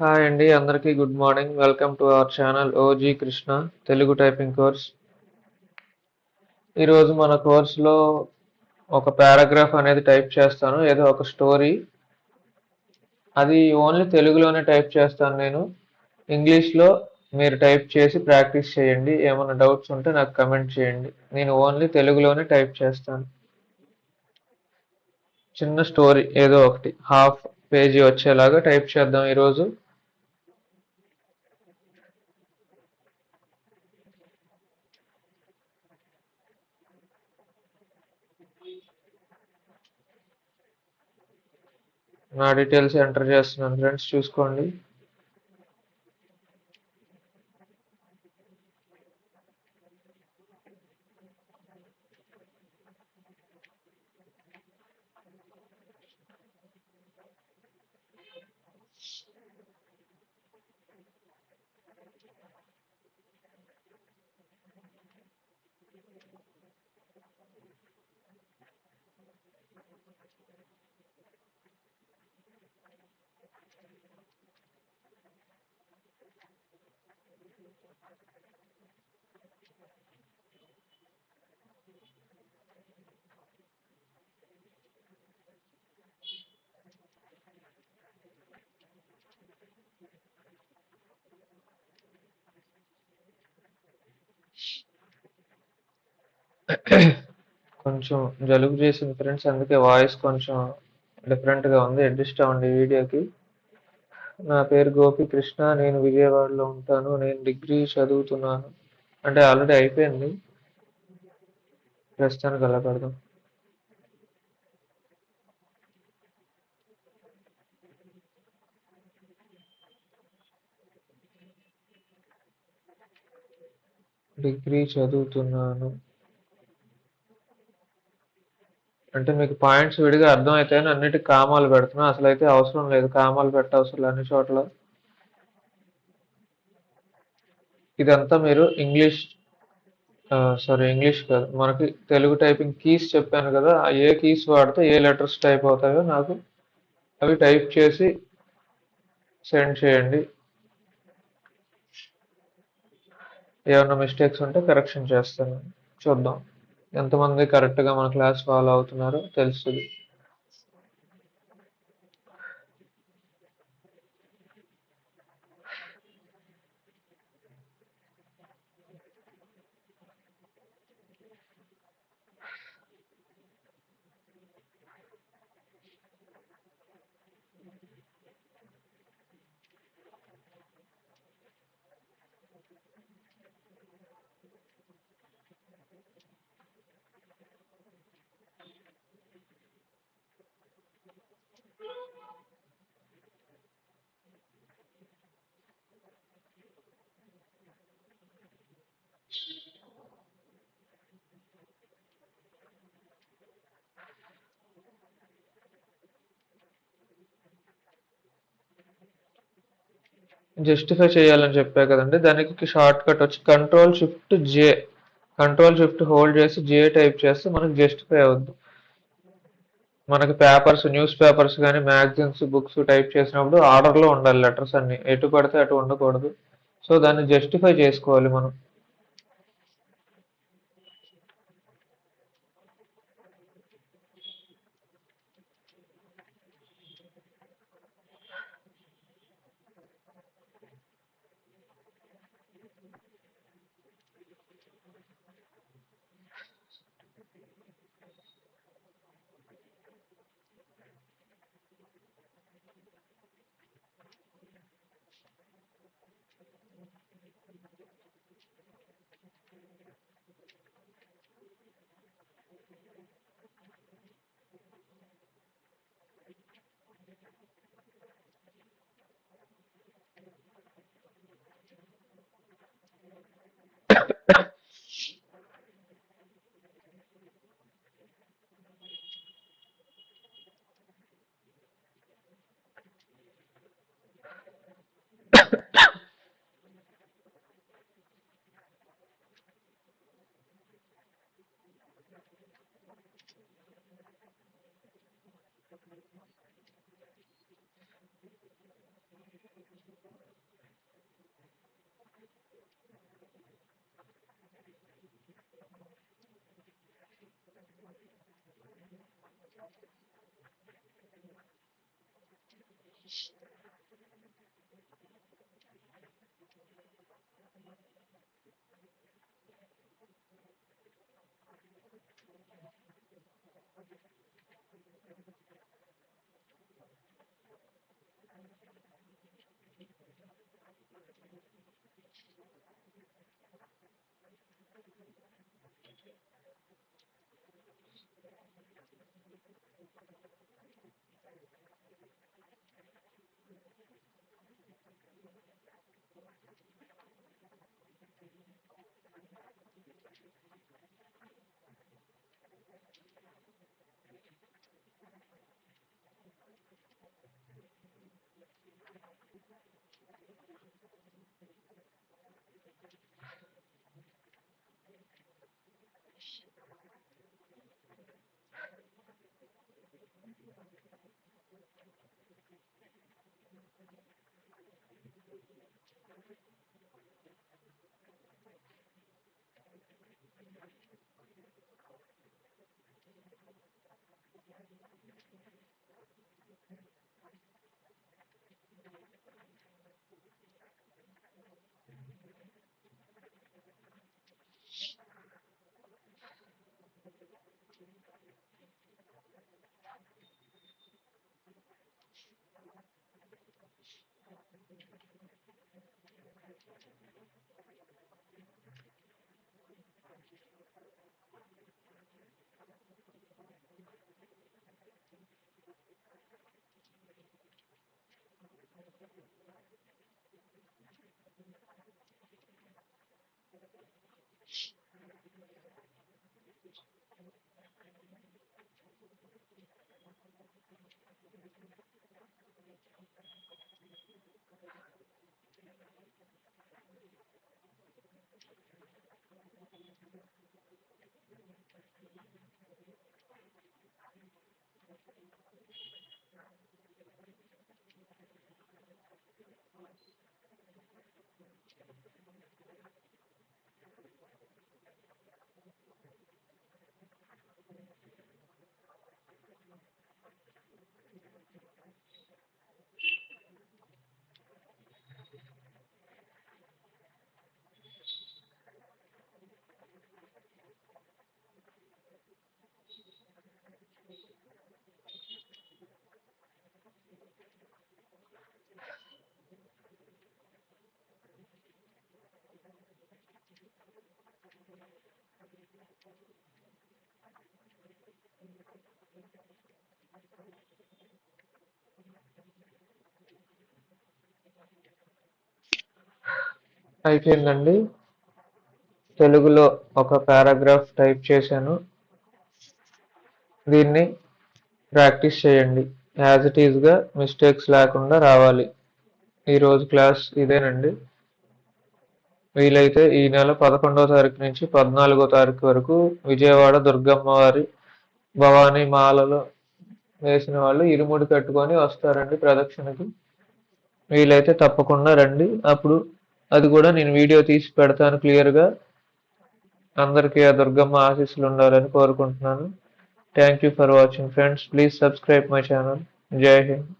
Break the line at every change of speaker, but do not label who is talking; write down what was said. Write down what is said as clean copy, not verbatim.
Hi అండి అందరికీ good morning. Welcome to our channel OG Krishna Telugu typing course. ఈరోజు మన కోర్సులో ఒక పారాగ్రాఫ్ అనేది టైప్ చేస్తాను. ఏదో ఒక స్టోరీ. అది ఓన్లీ తెలుగులోనే టైప్ చేస్తాను నేను. ఇంగ్లీష్లో మీరు టైప్ చేసి ప్రాక్టీస్ చేయండి. ఏమైనా డౌట్స్ ఉంటే నాకు కమెంట్ చేయండి. నేను ఓన్లీ తెలుగులోనే టైప్ చేస్తాను. చిన్న స్టోరీ ఏదో ఒకటి హాఫ్ పేజీ వచ్చేలాగా టైప్ చేద్దాం ఈరోజు. నా డీటెయిల్స్ ఎంటర్ చేస్తున్నాను ఫ్రెండ్స్, చూసుకోండి. కొంచెం జలుబు చేసింది ఫ్రెండ్స్, అందుకే వాయిస్ కొంచెం డిఫరెంట్గా ఉంది. అడ్జస్ట్ అవ్వండి ఈ వీడియోకి. నా పేరు గోపి కృష్ణ, నేను విజయవాడలో ఉంటాను. నేను డిగ్రీ చదువుతున్నాను. అంటే ఆల్రెడీ అయిపోయింది, ప్రస్తుతానికి అలా పెడదాం. డిగ్రీ చదువుతున్నాను అంటే మీకు పాయింట్స్ విడిగా అర్థం అవుతాయని అన్నిటికీ కామాలు పెడుతున్నా. అసలు అయితే అవసరం లేదు, కామాలు పెట్టవసరం లేదు అన్ని చోట్ల. ఇదంతా మీరు ఇంగ్లీష్ ఇంగ్లీష్ కాదు, మనకి తెలుగు టైపింగ్ కీస్ చెప్పాను కదా, ఆ ఏ కీస్ వాడితే ఏ లెటర్స్ టైప్ అవుతాయో నాకు అవి టైప్ చేసి సెండ్ చేయండి. ఏమైనా మిస్టేక్స్ ఉంటే కరెక్షన్ చేస్తాను. చూద్దాం ఎంతమంది కరెక్ట్గా మన క్లాస్ ఫాలో అవుతున్నారో తెలుస్తుంది. జస్టిఫై చేయాలని చెప్పా కదండి, దానికి షార్ట్ కట్ వచ్చి కంట్రోల్ షిఫ్ట్ జే. కంట్రోల్ షిఫ్ట్ హోల్డ్ చేసి జే టైప్ చేస్తే మనకి జస్టిఫై అవుద్ది. మనకి పేపర్స్, న్యూస్ పేపర్స్ కానీ మ్యాగజైన్స్, బుక్స్ టైప్ చేసినప్పుడు ఆర్డర్లో ఉండాలి లెటర్స్ అన్ని, ఎటు పడితే అటు ఉండకూడదు. సో దాన్ని జస్టిఫై చేసుకోవాలి మనం. అయిపోయిందండి. తెలుగులో ఒక పారాగ్రాఫ్ టైప్ చేశాను. దీన్ని ప్రాక్టీస్ చేయండి. యాజ్ ఇట్ ఈజ్గా మిస్టేక్స్ లేకుండా రావాలి. ఈరోజు క్లాస్ ఇదేనండి. వీలైతే ఈ నెల 11వ తారీఖు నుంచి 14వ తారీఖు వరకు విజయవాడ దుర్గమ్మ వారి భవానీ మాలలో వేసిన వాళ్ళు ఇరుముడి కట్టుకొని వస్తారండి ప్రదక్షిణకి. వీలైతే తప్పకుండా రండి. అప్పుడు అది కూడా నేను వీడియో తీసి పెడతాను క్లియర్గా. అందరికీ ఆ దుర్గమ్మ ఆశీస్సులు ఉండాలని కోరుకుంటున్నాను. Thank you for watching friends. Please subscribe my channel. జై హింద్.